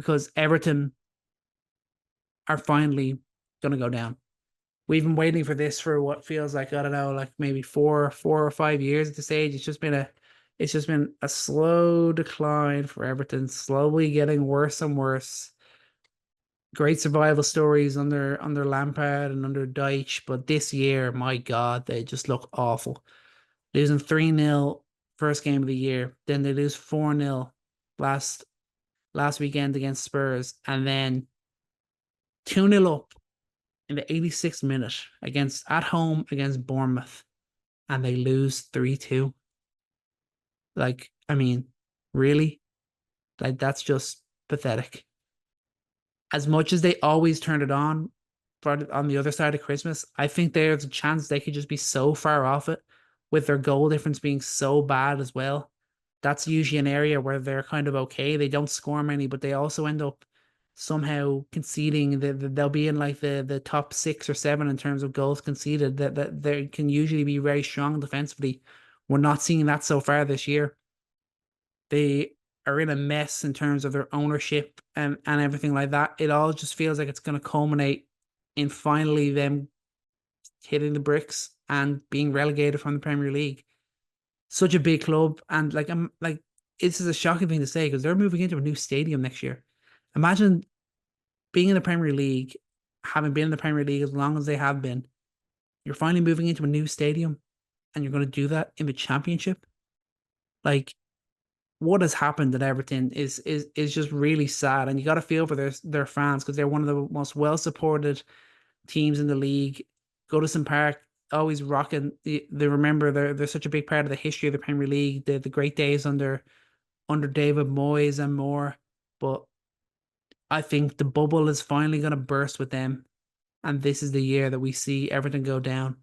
because Everton are finally going to go down. We've been waiting for this for what feels like, I don't know, like maybe 4 or 5 years at this age. It's just been a slow decline for Everton, slowly getting worse and worse. Great survival stories under Lampard and under Dyche, but this year, my God, they just look awful. Losing 3-0 first game of the year, then they lose 4-0 last last weekend against Spurs, and then 2-0 up in the 86th minute against at home against Bournemouth, and they lose 3-2. Like, I mean, really? Like, that's just pathetic. As much as they always turned it on for on the other side of Christmas, I think there's a chance they could just be so far off it with their goal difference being so bad as well. That's usually an area where they're kind of okay. They don't score many, but they also end up somehow conceding. They'll be in like the top 6 or 7 in terms of goals conceded. That they can usually be very strong defensively. We're not seeing that so far this year. They are in a mess in terms of their ownership and everything like that. It all just feels like it's going to culminate in finally them hitting the bricks and being relegated from the Premier League. Such a big club, and like I'm like this is a shocking thing to say because they're moving into a new stadium next year. Imagine being in the Premier League, having been in the Premier League as long as they have been. You're finally moving into a new stadium, and you're going to do that in the Championship. Like, what has happened at Everton is just really sad, and you got to feel for their fans because they're one of the most well supported teams in the league. Goodison Park always rocking. They remember they're such a big part of the history of the Premier League, the great days under David Moyes and more. But I think the bubble is finally going to burst with them, and this is the year that we see everything go down.